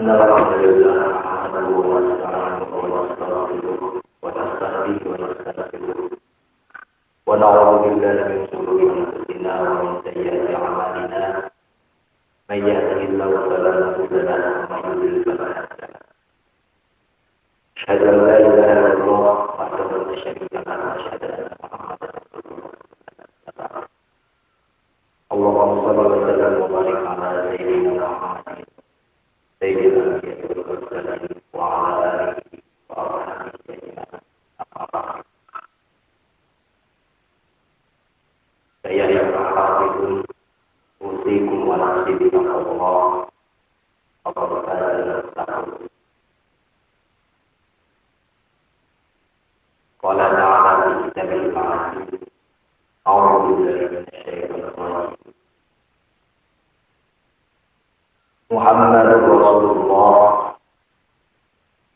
أن الحمد لله نحمده ونستعينه ونستغفره ونستهديه ونستغفره ونعوذ بالله من شرور أنفسنا ومن سيئات أعمالنا من يهده الله فلا مضل له ومن يضلل فلا هادي له أشهد أن لا إله إلا الله وحده لا شريك له وأشهد أن محمدا رسول الله اللهم صل وسلم وبارك على سيدنا محمد سيد الأنبياء والمرسلين وعلى آله وأصحابه أجمعين أما بعد يا أيها الحافظون أوصيكم ونفسي بتقوى الله فقد فاز المتقون قال تعالى في كتابه العزيز أعوذ بالله من الشيطان الرجيم محمد رسول الله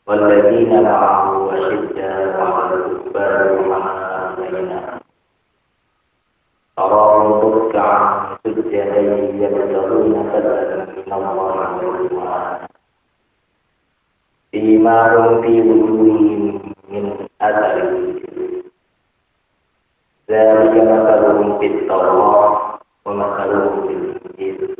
والذين معه أشداء على الكفار رحماء بينهم تراهم ركعا سجدا يبتغون فضلا من الله ورضوانا سيماهم في وجوههم من أثر السجود ذلك مثلهم في التوراة ومثلهم في الإنجيل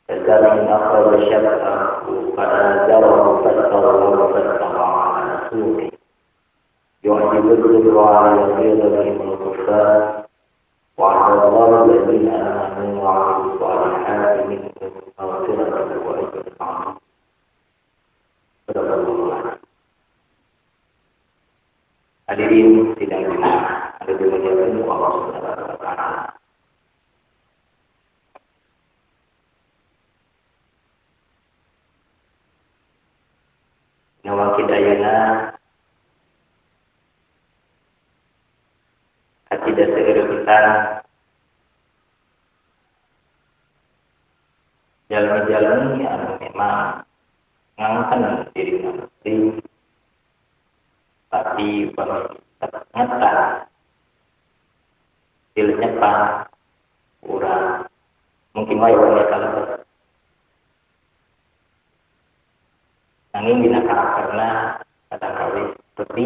كزرع أخرج شطأه فآزره فاستغلظ فاستوى على سوقه يعجب الزرع ليغيظ بهم الكفار وعد الله الذين آمنوا وعملوا الصالحات منهم مغفرة وأجر عظيم. صدق الله. Hadirin sidang Jumat, ada dimuliakan Allah Subhanahu wa taala. Nawang kidayana hati dasar kita jalan-jalan yang memang ngangkan diri muslim tapi ternyata ilnya kurang mungkin wae kalau nanging dina karakterna kadang-kali seperti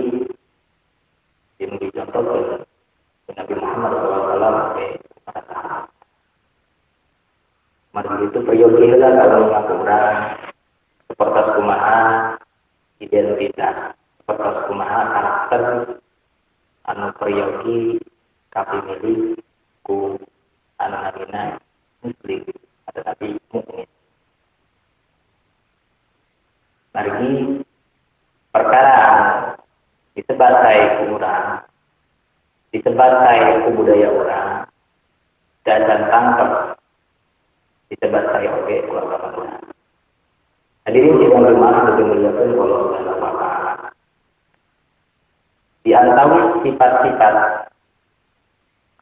yang dicontohkan Nabi Muhammad SAW kata mari itu prioritas kalau ngakurang seperti kumaha identitas seperti kumaha karakter anu prioritas kapimilih ku anak-anak muslim tetapi mukmin. Lagi perkara disebatai kurang disebatai budaya orang dan tangkap disebatai oleh keluarga orang. Hadirin sidang Jumat dimuliakan Allah Subhanahu wa taala. Di antara sifat-sifat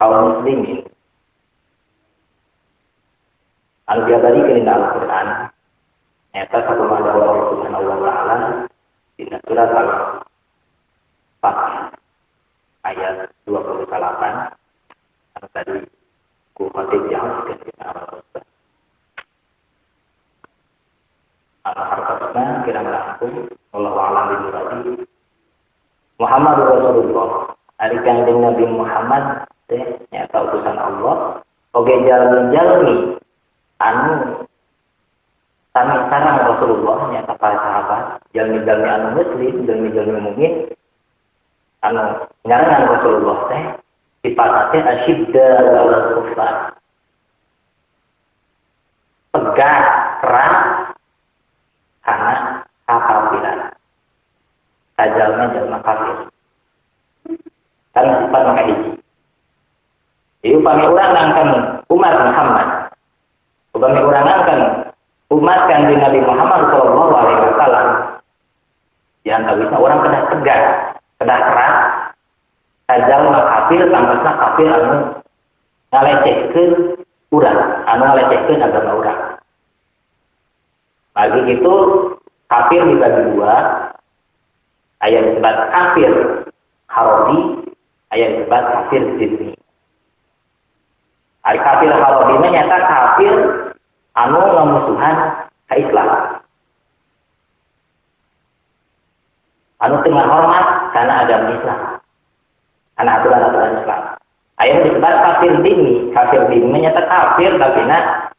kaum muslimin anu diabadikan di Al-Qur'an nyata satu mana Allah Subhanahu wa taala di surat Al-Fatihah ayat 28 anu tadi ku khatib yang kita hartosna kira-kira Allah alam bi muradi Muhammad Rasulullah ari kanjeng Nabi Muhammad teh nyata utusan Allah oge jalmi anu sami sareng Rasulullah nyata para sahabat jalmi-jalmi anu muslim jalmi-jalmi mukmin anu nyarangan Rasulullah teh sifatnya asyidda ala kufar tegak keras karena kafiran ajalnya jalma kafir kan sifat maka hiji itu upami urang ngangkan umat Muhammad upami urang ngangkan umat kanjeng Nabi Muhammad sallallahu alaihi wasallam yang bisa orang kena tegas kena keras jalma kafir tangkasna kafir anu ngalecehkeun urang anu ngalecehkeun agama urang. Lagi itu kafir dibagi dua, ayat disebut kafir harodi, ayat disebut kafir zimmi. Ari kafir harodi nyata kafir anu ngamusuhan ka Islam. anu tengah hormat karena agama Islam, karena aturan-aturan Islam. Ayat disebut kafir dini. Kafir dini menyata kafir tapi nak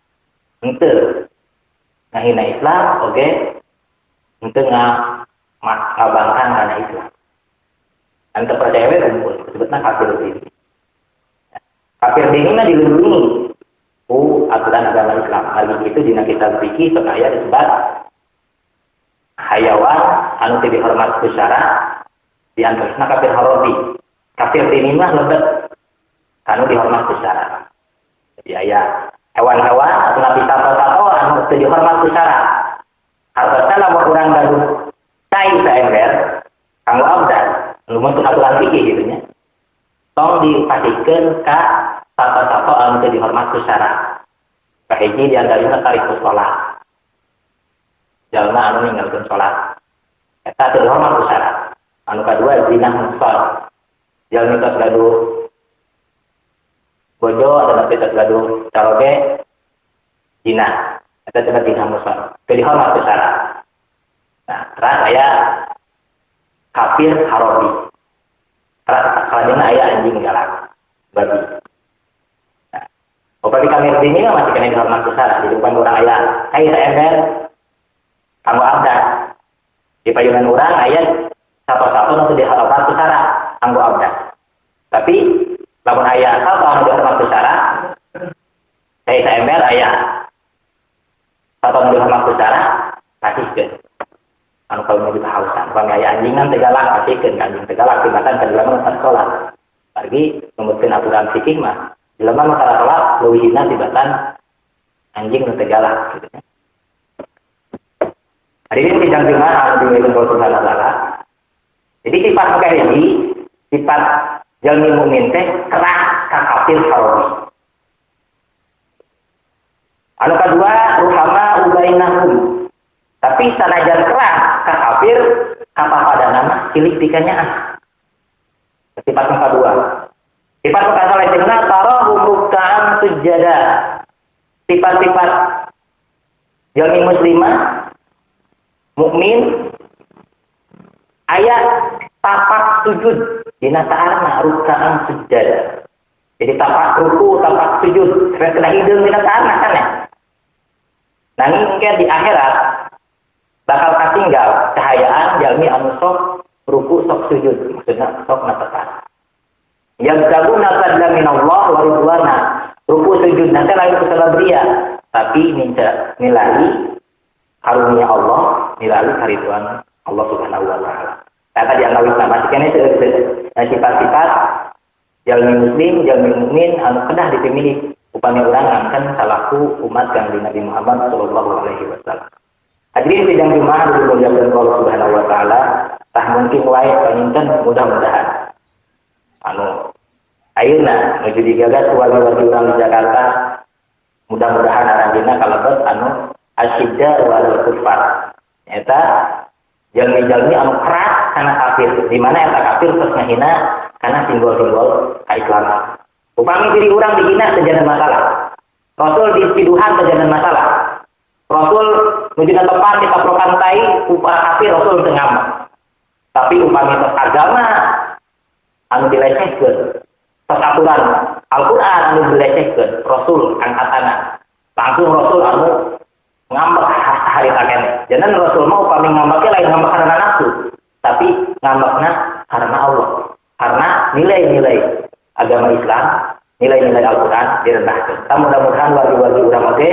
ente ngahina Islam, oke, ente ngabangkan karena Islam. Ente percaya rumpun, sebutnya kafir dini. Kafir dini mah dilindungi aturan agama Islam. Lagi itu dina kitab fikih sekaya disebut hayawan anu teu dihormat secara di antaranya kafir harodi. Kafir dini mah lebet anu dihormat secara. Jadi aya hewan-hewan atau nabi tato-tato anu teu dihormat secara. Hartosna lamun urang gaduh cai saember kanggo abdan, lumun teu aturan fikih gitu nya. Tong dipasikeun ka tato-tato anu teu dihormat secara. Kahiji di antaranya tarikus sholat. Jalma anu ninggalkeun sholat. Eta teu dihormat secara. Anu kadua zina muhsan. Jalmi tos gaduh bojo adalah kita gaduh karaoke zina. Eta teh zina muhsan. Teu dihormat secara. Nah, terus aya kafir harobi. Kalajengna aya anjing galak, babi. Nah, upami kafir dini masih kena dihormat secara. Di depan orang aya, kai saember kanggo abdan. Di payunan urang aya satu-satu nu dihormat secara kanggo abdan. Tapi lamun aya satu anu dihormat secara, kai saember aya satu anu dihormat secara, kasihkeun. Anu kalau mau dipahausan, kalau aya anjingan tegalak, kasihkeun anjing tegalak tibatan ka jelema nu salat. Lagi numutkeun aturan fikih mah, jelema nu tara salat leuwihna tibatan anjing nu tegalak gitu. Hari ini sidang Jumat anu diweung Allah Subhanahu wa taala. Jadi sifat kahiji, sifat jalmi mukmin teh kerah ka kafir haromi. Anu kadua ruhama ubainahum. Tapi sanajan kerah ka kafir kata pada nama cilik dikanyaan. Sifat yang kedua. Sifat yang ketiga tarahu ruk'an sujada. Sifat-sifat jalmi muslimah mukmin ayat tapak sujud dina ta'arna ruk'an sujada. Jadi tapak ruku, tapak sujud, kena hideung dina ta'arna kan ya. Nanging mungkin di akhirat bakal katinggal cahayaan jalmi anu sok ruku sok sujud, maksudnya sok natepan. Yang jago nasabla minallah wa ridwana. Ruku sujud nanti lain kesalabria, tapi minta nilai karunia Allah, nilai kariduan Allah Subhanahu wa taala. Kata dia ngawis nama sikene sifat-sifat jalmi muslim, jalmi mukmin anu kedah dipilih upami urang ngangkan salaku umat Kanjeng Nabi Muhammad sallallahu alaihi wasallam. Hadirin sidang Jumat dimuliakan Allah Subhanahu wa taala, tah mungkin wae panginten mudah-mudahan anu ayeuna nuju digagas wali-wali urang di Jakarta, mudah-mudahan aranjeunna kalebet anu asyidda wal kufar. Eta jalmi-jalmi anu keras kana kafir, di mana eta kafir terus ngahina kana simbol-simbol kaislaman. Upami diri urang dihina teu jangan masalah. Rasul dituduhan teu jangan masalah. Rasul menuju tempat kita prokantai upah kafir Rasul teu ngambek. Tapi upami agama anu dilecehkeun, aturan Al-Qur'an anu dilecehkeun, Rasul angkatana. Langsung Rasul anu ngambek hari takene. Jangan Rasul mau upami ngambeknya lain ngambek karena nafsu, tapi ngambekna karena Allah. Karena nilai-nilai agama Islam, nilai-nilai Al-Qur'an direndahkeun. Mudah-mudahan wali-wali urang oge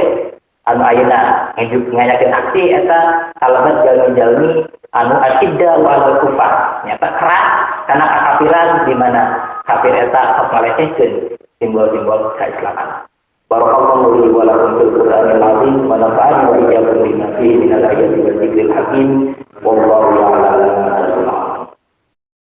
anu ayeuna ngayakeun aksi eta kalebet jalmi-jalmi anu asyidda wal kufar. Nyata keras kana kakafiran di mana kafir eta sok ngalecehkeun simbol-simbol keislaman. Barakallahu li wa lakum fil Qur'anil azim wa nafa'ani wa iyyakum bima fihi minal ayati wal dzikril hakim. Wallahu a'lam.